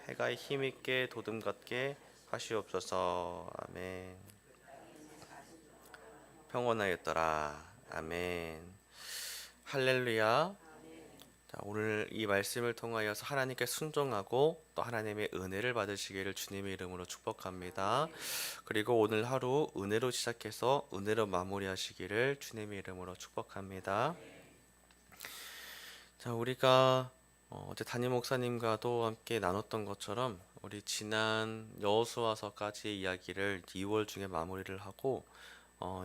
해가 힘있게 도듬갑게 하시옵소서. 아멘. 평온하였더라. 아멘. 할렐루야. 자, 오늘 이 말씀을 통하여서 하나님께 순종하고 또 하나님의 은혜를 받으시기를 주님의 이름으로 축복합니다. 그리고 오늘 하루 은혜로 시작해서 은혜로 마무리하시기를 주님의 이름으로 축복합니다. 자, 우리가 어제 담임 목사님과도 함께 나눴던 것처럼 우리 지난 여호수아서까지의 이야기를 2월 중에 마무리를 하고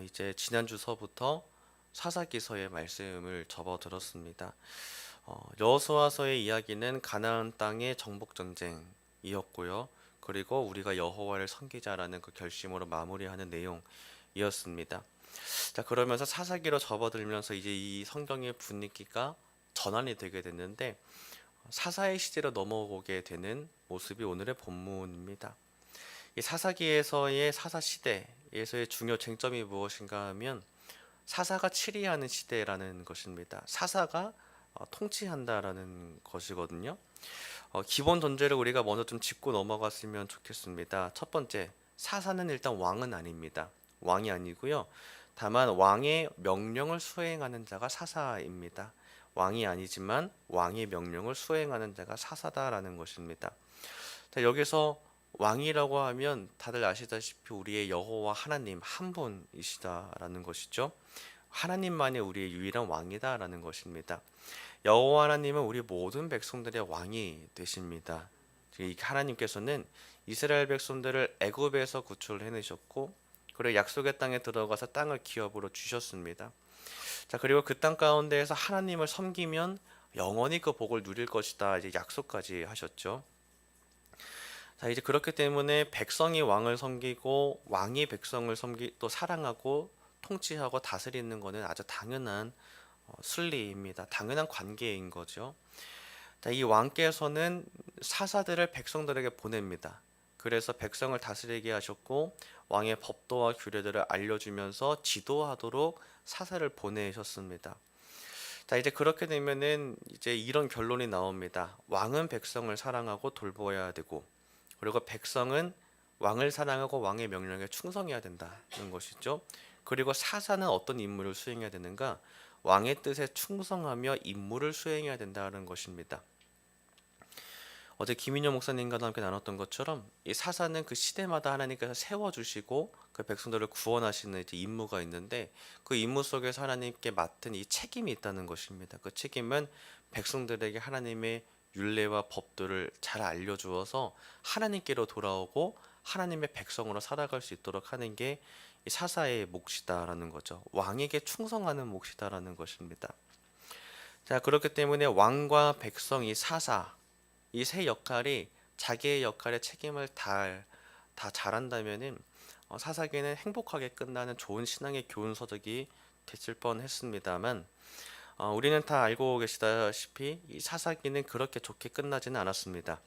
이제 지난주서부터 사사기서의 말씀을 접어들었습니다. 여호수아서의 이야기는 가나안 땅의 정복 전쟁이었고요. 그리고 우리가 여호와를 섬기자라는 그 결심으로 마무리하는 내용이었습니다. 자, 그러면서 사사기로 접어들면서 이제 이 성경의 분위기가 전환이 되게 됐는데 사사의 시대로 넘어오게 되는 모습이 오늘의 본문입니다. 이 사사기에서의 사사 시대에서의 중요 쟁점이 무엇인가 하면 사사가 치리하는 시대라는 것입니다. 사사가 통치한다라는 것이거든요. 기본 전제를 우리가 먼저 좀 짚고 넘어갔으면 좋겠습니다. 첫 번째, 사사는 일단 왕은 아닙니다. 왕이 아니고요. 다만 왕의 명령을 수행하는 자가 사사입니다. 왕이 아니지만 왕의 명령을 수행하는 자가 사사다라는 것입니다. 자, 여기서 왕이라고 하면 다들 아시다시피 우리의 여호와 하나님 한 분이시다라는 것이죠. 하나님만이 우리의 유일한 왕이다라는 것입니다. 여호와 하나님은 우리 모든 백성들의 왕이 되십니다. 하나님께서는 이스라엘 백성들을 애굽에서 구출해내셨고 그리고 약속의 땅에 들어가서 땅을 기업으로 주셨습니다. 자, 그리고 그 땅 가운데에서 하나님을 섬기면 영원히 그 복을 누릴 것이다. 이제 약속까지 하셨죠. 자, 이제 그렇기 때문에 백성이 왕을 섬기고 왕이 백성을 또 사랑하고 통치하고 다스리는 것은 아주 당연한 순리입니다. 당연한 관계인 거죠. 자, 이 왕께서는 사사들을 백성들에게 보냅니다. 그래서 백성을 다스리게 하셨고 왕의 법도와 규례들을 알려주면서 지도하도록 사사를 보내셨습니다. 자, 이제 그렇게 되면은 이제 이런 결론이 나옵니다. 왕은 백성을 사랑하고 돌보아야 되고 그리고 백성은 왕을 사랑하고 왕의 명령에 충성해야 된다는 것이죠. 그리고 사사는 어떤 임무를 수행해야 되는가? 왕의 뜻에 충성하며 임무를 수행해야 된다는 것입니다. 어제 김인영 목사님과도 함께 나눴던 것처럼 이 사사는 그 시대마다 하나님께서 세워주시고 그 백성들을 구원하시는 이제 임무가 있는데 그 임무 속에서 하나님께 맡은 이 책임이 있다는 것입니다. 그 책임은 백성들에게 하나님의 율례와 법들을 잘 알려주어서 하나님께로 돌아오고 하나님의 백성으로 살아갈 수 있도록 하는 게 이 사사의 몫이다라는 거죠. 왕에게 충성하는 몫이다라는 것입니다. 자, 그렇기 때문에 왕과 백성, 이 사사, 이 세 역할이 자기의 역할에 책임을 다 잘한다면은 사사기는 행복하게 끝나는 좋은 신앙의 교훈서적이 됐을 뻔했습니다만 우리는 다 알고 계시다시피 이 사사기는 그렇게 좋게 끝나지는 않았습니다.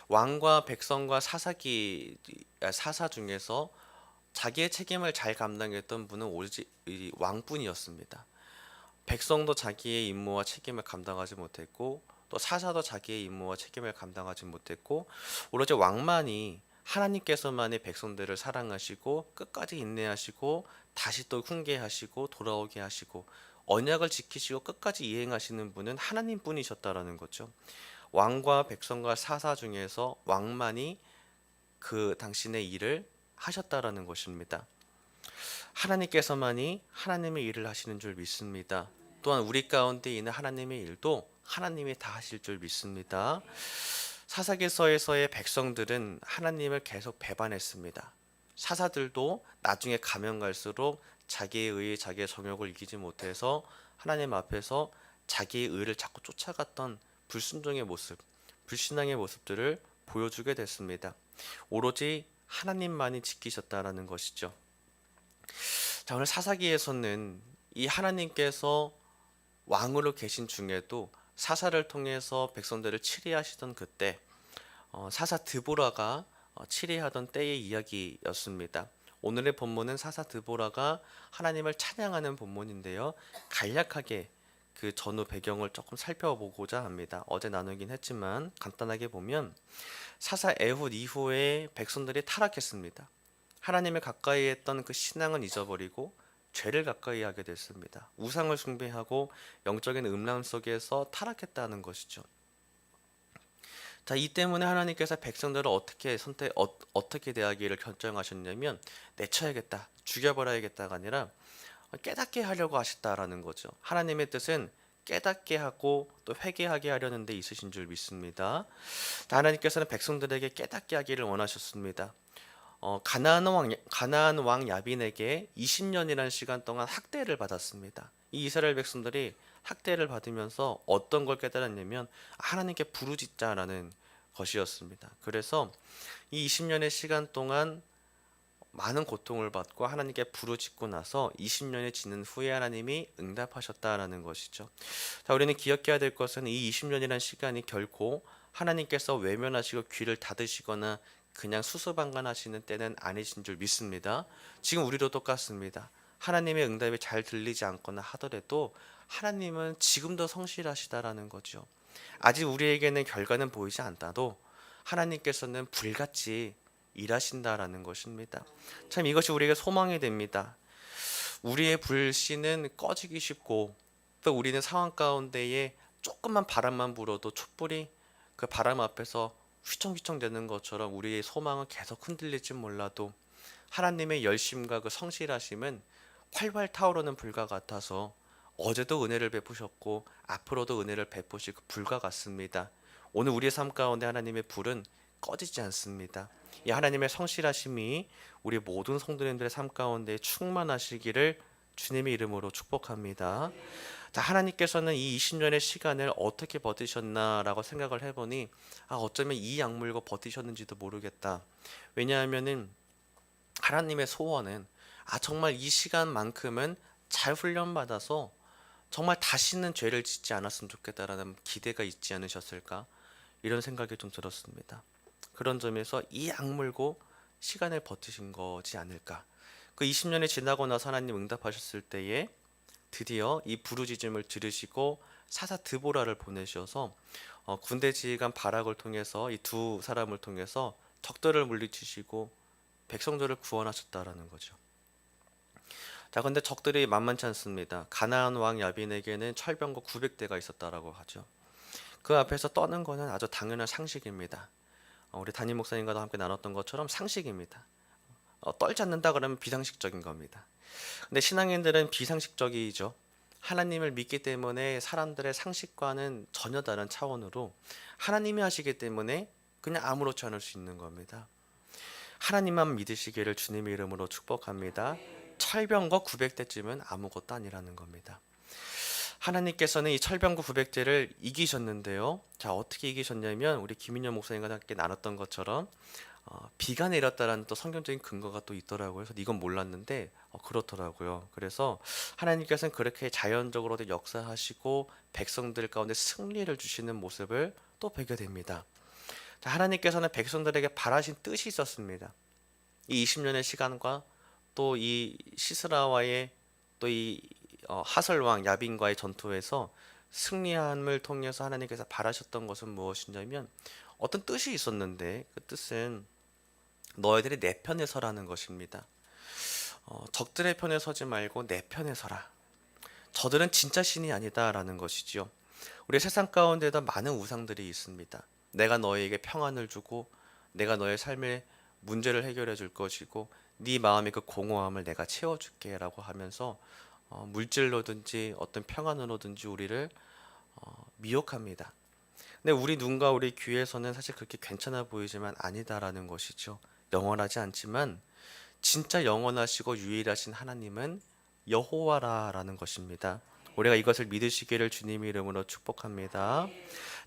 왕과 백성과 사사 중에서 자기의 책임을 잘 감당했던 분은 오로지 이 왕뿐이었습니다. 백성도 자기의 임무와 책임을 감당하지 못했고 또 사사도 자기의 임무와 책임을 감당하지 못했고 오로지 왕만이 하나님께서만이 백성들을 사랑하시고 끝까지 인내하시고 다시 또 훈계하시고 돌아오게 하시고 언약을 지키시고 끝까지 이행하시는 분은 하나님뿐이셨다라는 거죠. 왕과 백성과 사사 중에서 왕만이 그 당신의 일을 하셨다라는 것입니다. 하나님께서만이 하나님의 일을 하시는 줄 믿습니다. 또한 우리 가운데 있는 하나님의 일도 하나님이 다 하실 줄 믿습니다. 사사기서에서의 백성들은 하나님을 계속 배반했습니다. 사사들도 나중에 가면 갈수록 자기의 의, 자기의 정욕을 이기지 못해서 하나님 앞에서 자기의 의를 자꾸 쫓아갔던 불순종의 모습, 불신앙의 모습들을 보여주게 됐습니다. 오로지 하나님만이 지키셨다라는 것이죠. 자, 오늘 사사기에서는 이 하나님께서 왕으로 계신 중에도 사사를 통해서 백성들을 치리하시던 그때 사사 드보라가 치리하던 때의 이야기였습니다. 오늘의 본문은 사사 드보라가 하나님을 찬양하는 본문인데요. 간략하게 그 전후 배경을 조금 살펴보고자 합니다. 어제 나누긴 했지만 간단하게 보면 사사 에훗 이후에 백성들이 타락했습니다. 하나님을 가까이 했던 그 신앙은 잊어버리고 죄를 가까이 하게 됐습니다. 우상을 숭배하고 영적인 음란 속에서 타락했다는 것이죠. 자, 이 때문에 하나님께서 백성들을 어떻게 대하기를 결정하셨냐면 내쳐야겠다, 죽여버려야겠다가 아니라 깨닫게 하려고 하셨다라는 거죠. 하나님의 뜻은 깨닫게 하고 또 회개하게 하려는 데 있으신 줄 믿습니다. 하나님께서는 백성들에게 깨닫게 하기를 원하셨습니다. 가나안 왕 야빈에게 20년이라는 시간 동안 학대를 받았습니다. 이 이스라엘 백성들이 학대를 받으면서 어떤 걸 깨달았냐면 하나님께 부르짖자라는 것이었습니다. 그래서 이 20년의 시간 동안 많은 고통을 받고 하나님께 부르짖고 나서 20년이 지난 후에 하나님이 응답하셨다라는 것이죠. 자, 우리는 기억해야 될 것은 이 20년이라는 시간이 결코 하나님께서 외면하시고 귀를 닫으시거나 그냥 수수방관하시는 때는 아니신 줄 믿습니다. 지금 우리도 똑같습니다. 하나님의 응답이 잘 들리지 않거나 하더라도 하나님은 지금도 성실하시다라는 거죠. 아직 우리에게는 결과는 보이지 않다도 하나님께서는 불같이 일하신다라는 것입니다. 참 이것이 우리에게 소망이 됩니다. 우리의 불씨는 꺼지기 쉽고 또 우리는 상황 가운데에 조금만 바람만 불어도 촛불이 그 바람 앞에서 휘청휘청 되는 것처럼 우리의 소망은 계속 흔들릴지 몰라도 하나님의 열심과 그 성실하심은 활활 타오르는 불과 같아서 어제도 은혜를 베푸셨고 앞으로도 은혜를 베푸실 그 불과 같습니다. 오늘 우리의 삶 가운데 하나님의 불은 꺼지지 않습니다. 이 하나님의 성실하심이 우리 모든 성도님들의 삶 가운데 충만하시기를 주님의 이름으로 축복합니다. 자, 하나님께서는 이 20년의 시간을 어떻게 버티셨나라고 생각을 해보니 어쩌면 이 약물고 버티셨는지도 모르겠다. 왜냐하면은 하나님의 소원은 정말 이 시간만큼은 잘 훈련받아서 정말 다시는 죄를 짓지 않았으면 좋겠다라는 기대가 있지 않으셨을까, 이런 생각이 좀 들었습니다. 그런 점에서 이 악물고 시간을 버티신 거지 않을까. 그 20년이 지나고 나서 하나님 응답하셨을 때에 드디어 이 부르짖음을 들으시고 사사 드보라를 보내셔서 군대 지휘관 바락을 통해서 이 두 사람을 통해서 적들을 물리치시고 백성들을 구원하셨다라는 거죠. 자, 근데 적들이 만만치 않습니다. 가나안 왕 야빈에게는 철병거 900대가 있었다라고 하죠. 그 앞에서 떠는 것은 아주 당연한 상식입니다. 우리 담임 목사님과도 함께 나눴던 것처럼 상식입니다. 떨지 않는다 그러면 비상식적인 겁니다. 근데 신앙인들은 비상식적이죠. 하나님을 믿기 때문에 사람들의 상식과는 전혀 다른 차원으로 하나님이 하시기 때문에 그냥 아무렇지 않을 수 있는 겁니다. 하나님만 믿으시기를 주님의 이름으로 축복합니다. 철병거 900대쯤은 아무것도 아니라는 겁니다. 하나님께서는 이 철병거 900대를 이기셨는데요. 자, 어떻게 이기셨냐면 우리 김인현 목사님과 함께 나눴던 것처럼 비가 내렸다라는 또 성경적인 근거가 또 있더라고요. 그래서 이건 몰랐는데 그렇더라고요. 그래서 하나님께서는 그렇게 자연적으로 역사하시고 백성들 가운데 승리를 주시는 모습을 또 보게 됩니다. 자, 하나님께서는 백성들에게 바라신 뜻이 있었습니다. 이 20년의 시간과 또 이 시스라와의 또 이 하설왕 야빈과의 전투에서 승리함을 통해서 하나님께서 바라셨던 것은 무엇이냐면 어떤 뜻이 있었는데 그 뜻은 너희들이 내 편에 서라는 것입니다. 적들의 편에 서지 말고 내 편에 서라. 저들은 진짜 신이 아니다라는 것이지요. 우리 세상 가운데도 많은 우상들이 있습니다. 내가 너희에게 평안을 주고 내가 너의 삶의 문제를 해결해 줄 것이고 네 마음의 그 공허함을 내가 채워줄게 라고 하면서 물질로든지 어떤 평안으로든지 우리를 미혹합니다. 근데 우리 눈과 우리 귀에서는 사실 그렇게 괜찮아 보이지만 아니다라는 것이죠. 영원하지 않지만 진짜 영원하시고 유일하신 하나님은 여호와라라는 것입니다. 우리가 이것을 믿으시기를 주님의 이름으로 축복합니다.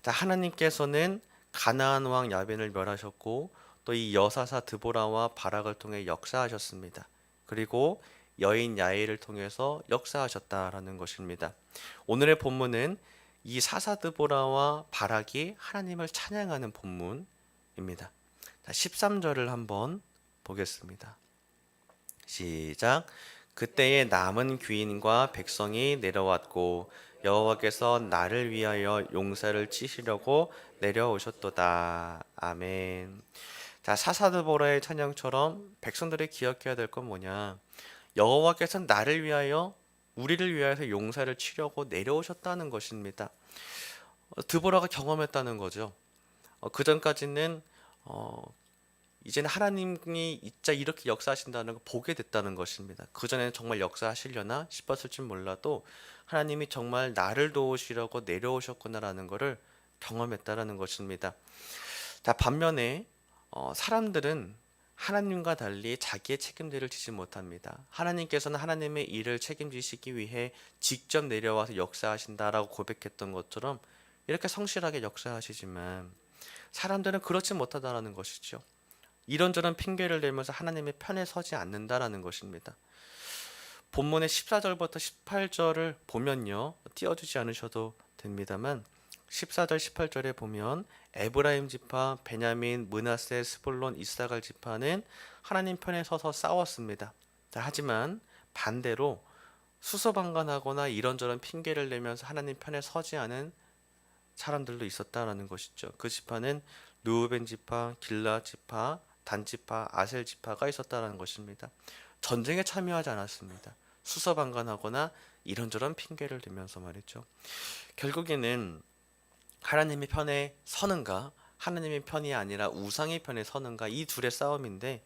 자, 하나님께서는 가나안 왕 야빈을 멸하셨고 또 이 여사사 드보라와 바락을 통해 역사하셨습니다. 그리고 여인 야엘을 통해서 역사하셨다라는 것입니다. 오늘의 본문은 이 사사 드보라와 바락이 하나님을 찬양하는 본문입니다. 자, 13절을 한번 보겠습니다. 시작. 그때에 남은 귀인과 백성이 내려왔고 여호와께서 나를 위하여 용사를 치시려고 내려오셨도다. 아멘. 자, 사사드보라의 찬양처럼 백성들이 기억해야 될 건 뭐냐? 여호와께서 나를 위하여 우리를 위하여서 용사를 치려고 내려오셨다는 것입니다. 드보라가 경험했다는 거죠. 그 전까지는 이제는 하나님이 진짜 이렇게 역사하신다는 걸 보게 됐다는 것입니다. 그 전에는 정말 역사하시려나 싶었을지 몰라도 하나님이 정말 나를 도우시려고 내려오셨구나라는 것을 경험했다라는 것입니다. 자, 반면에 사람들은 하나님과 달리 자기의 책임들을 지지 못합니다. 하나님께서는 하나님의 일을 책임지시기 위해 직접 내려와서 역사하신다라고 고백했던 것처럼 이렇게 성실하게 역사하시지만 사람들은 그렇지 못하다라는 것이죠. 이런저런 핑계를 대면서 하나님의 편에 서지 않는다라는 것입니다. 본문의 14절부터 18절을 보면요. 띄워주지 않으셔도 됩니다만 14절 18절에 보면 에브라임 지파, 베냐민, 므낫세, 스불론, 이사갈 지파는 하나님 편에 서서 싸웠습니다. 하지만 반대로 수소방관하거나 이런저런 핑계를 내면서 하나님 편에 서지 않은 사람들도 있었다라는 것이죠. 그 지파는 르우벤 지파, 길라 지파, 단 지파, 아셀 지파가 있었다라는 것입니다. 전쟁에 참여하지 않았습니다. 수서방관하거나 이런저런 핑계를 대면서 말이죠. 결국에는 하나님의 편에 서는가, 하나님의 편이 아니라 우상의 편에 서는가, 이 둘의 싸움인데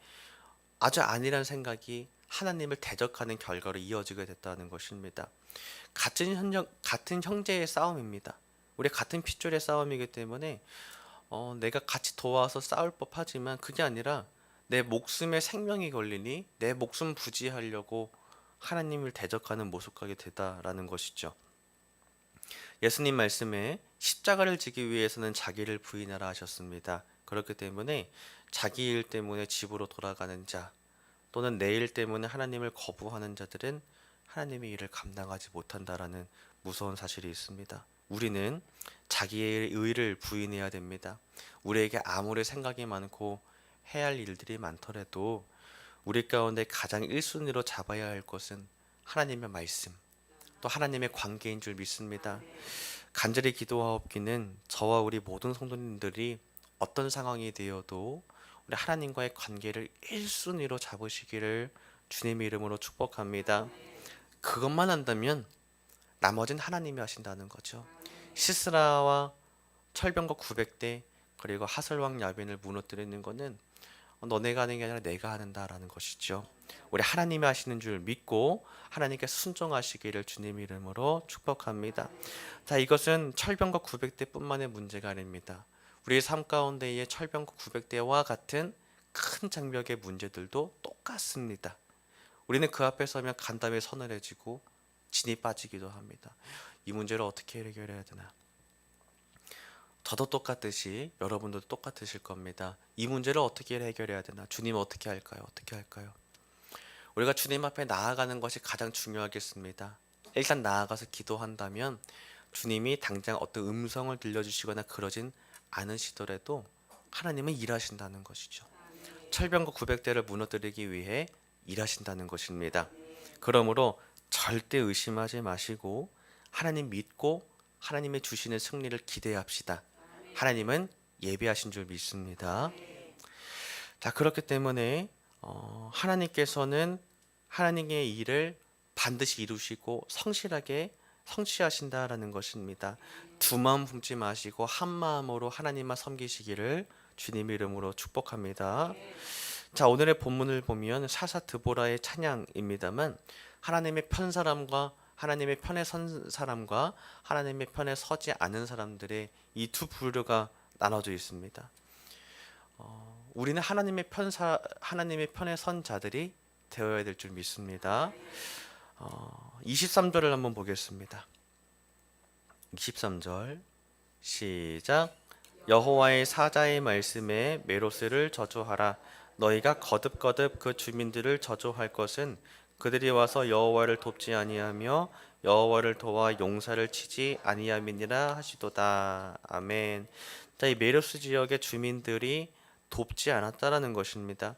아주 아니란 생각이 하나님을 대적하는 결과로 이어지게 됐다는 것입니다. 같은 형제의 싸움입니다. 우리 같은 핏줄의 싸움이기 때문에 내가 같이 도와서 싸울 법하지만 그게 아니라 내 목숨에 생명이 걸리니 내 목숨 부지하려고 하나님을 대적하는 모습하게 되다라는 것이죠. 예수님 말씀에 십자가를 지기 위해서는 자기를 부인하라 하셨습니다. 그렇기 때문에 자기 일 때문에 집으로 돌아가는 자 또는 내 일 때문에 하나님을 거부하는 자들은 하나님의 일을 감당하지 못한다라는 무서운 사실이 있습니다. 우리는 자기의 의를 부인해야 됩니다. 우리에게 아무리 생각이 많고 해야 할 일들이 많더라도 우리 가운데 가장 1순위로 잡아야 할 것은 하나님의 말씀, 또 하나님의 관계인 줄 믿습니다. 간절히 기도하옵기는 저와 우리 모든 성도님들이 어떤 상황이 되어도 우리 하나님과의 관계를 1순위로 잡으시기를 주님의 이름으로 축복합니다. 그것만 한다면 나머지는 하나님이 하신다는 거죠. 시스라와 철병거 900대 그리고 하설왕 야벤을 무너뜨리는 것은 너네가 하는 게 아니라 내가 하는다라는 것이죠. 우리 하나님이 하시는 줄 믿고 하나님께 순종하시기를 주님 이름으로 축복합니다. 자, 이것은 철병거 900대뿐만의 문제가 아닙니다. 우리 삶 가운데의 철병거 900대와 같은 큰 장벽의 문제들도 똑같습니다. 우리는 그 앞에 서면 간담회 서늘해지고 진이 빠지기도 합니다. 이 문제를 어떻게 해결해야 되나? 저도 똑같듯이 여러분도 똑같으실 겁니다. 이 문제를 어떻게 해결해야 되나? 주님 어떻게 할까요? 어떻게 할까요? 우리가 주님 앞에 나아가는 것이 가장 중요하겠습니다. 일단 나아가서 기도한다면 주님이 당장 어떤 음성을 들려주시거나 그러진 않으시더라도 하나님은 일하신다는 것이죠. 철병거 900대를 무너뜨리기 위해 일하신다는 것입니다. 그러므로 절대 의심하지 마시고 하나님 믿고 하나님의 주시는 승리를 기대합시다. 하나님은 예비하신 줄 믿습니다. 자, 그렇기 때문에 하나님께서는 하나님의 일을 반드시 이루시고 성실하게 성취하신다라는 것입니다. 두 마음 품지 마시고 한 마음으로 하나님만 섬기시기를 주님 이름으로 축복합니다. 자, 오늘의 본문을 보면 사사 드보라의 찬양입니다만 하나님의 편 사람과 하나님의 편에 선 사람과 하나님의 편에 서지 않은 사람들의 이 두 부류가 나눠져 있습니다. 우리는 하나님의 편에 선 자들이 되어야 될 줄 믿습니다. 23절을 한번 보겠습니다. 23절 시작. 여호와의 사자의 말씀에 메로스를 저주하라. 너희가 거듭거듭 그 주민들을 저주할 것은 그들이 와서 여호와를 돕지 아니하며 여호와를 도와 용사를 치지 아니함이니라 하시도다. 아멘. 자, 이 메로스 지역의 주민들이 돕지 않았다라는 것입니다.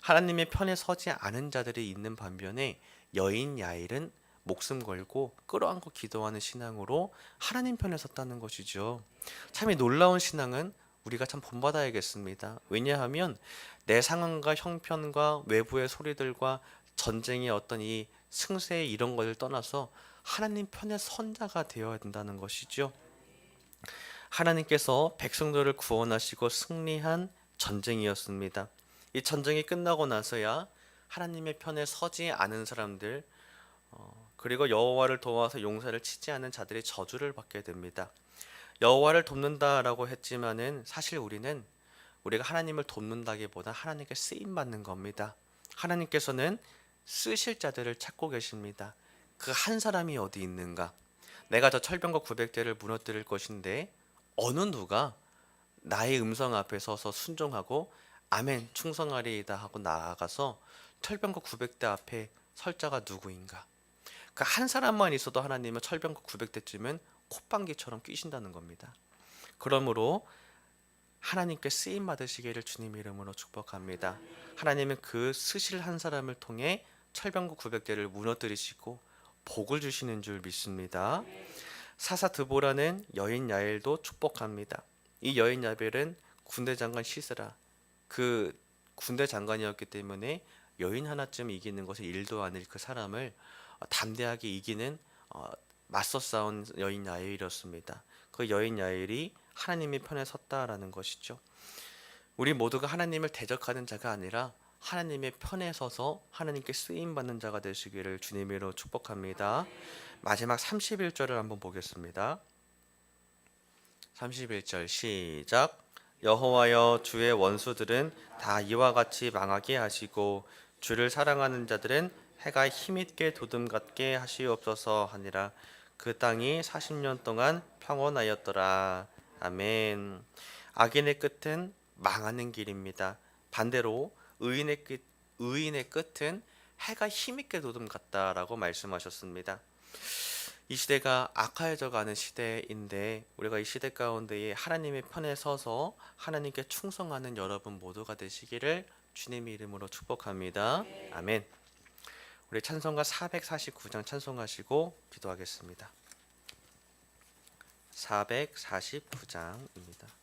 하나님의 편에 서지 않은 자들이 있는 반면에 여인 야일은 목숨 걸고 끌어안고 기도하는 신앙으로 하나님 편에 섰다는 것이죠. 참 이 놀라운 신앙은 우리가 참 본받아야겠습니다. 왜냐하면 내 상황과 형편과 외부의 소리들과 전쟁의 어떤 이 승세 이런 것을 떠나서 하나님 편에 선 자가 되어야 된다는 것이죠. 하나님께서 백성들을 구원하시고 승리한 전쟁이었습니다. 이 전쟁이 끝나고 나서야 하나님의 편에 서지 않은 사람들, 그리고 여호와를 도와서 용사를 치지 않은 자들이 저주를 받게 됩니다. 여호와를 돕는다라고 했지만은 사실 우리가 하나님을 돕는다기보다 하나님께 쓰임 받는 겁니다. 하나님께서는 쓰실 자들을 찾고 계십니다. 그 한 사람이 어디 있는가? 내가 저 철병과 900대를 무너뜨릴 것인데 어느 누가 나의 음성 앞에 서서 순종하고 아멘 충성하리이다 하고 나아가서 철병과 900대 앞에 설 자가 누구인가? 그 한 사람만 있어도 하나님은 철병과 900대쯤은 콧방귀처럼 끼신다는 겁니다. 그러므로 하나님께 쓰임 받으시기를 주님 이름으로 축복합니다. 하나님은 그 쓰실 한 사람을 통해 철병과 900대를 무너뜨리시고 복을 주시는 줄 믿습니다. 사사 드보라는 여인 야엘도 축복합니다. 이 여인 야벨은 군대 장관 시스라, 그 군대 장관이었기 때문에 여인 하나쯤 이기는 것이 일도 아닐 그 사람을 담대하게 이기는 맞서 싸운 여인 야엘이었습니다. 그 여인 야엘이 하나님의 편에 섰다라는 것이죠. 우리 모두가 하나님을 대적하는 자가 아니라 하나님의 편에 서서 하나님께 쓰임 받는 자가 되시기를 주님으로 축복합니다. 마지막 31절을 한번 보겠습니다. 31절 시작. 여호와여 주의 원수들은 다 이와 같이 망하게 하시고 주를 사랑하는 자들은 해가 힘있게 도둠 같게 하시옵소서 하니라. 그 땅이 40년 동안 평온하였더라. 아멘. 악인의 끝은 망하는 길입니다. 반대로 의인의 끝은 해가 힘있게 도둠 같다라고 말씀하셨습니다. 이 시대가 악화해져 가는 시대인데 우리가 이 시대 가운데에 하나님의 편에 서서 하나님께 충성하는 여러분 모두가 되시기를 주님의 이름으로 축복합니다. 아멘. 우리 찬송가 449장 찬송하시고 기도하겠습니다. 449장입니다.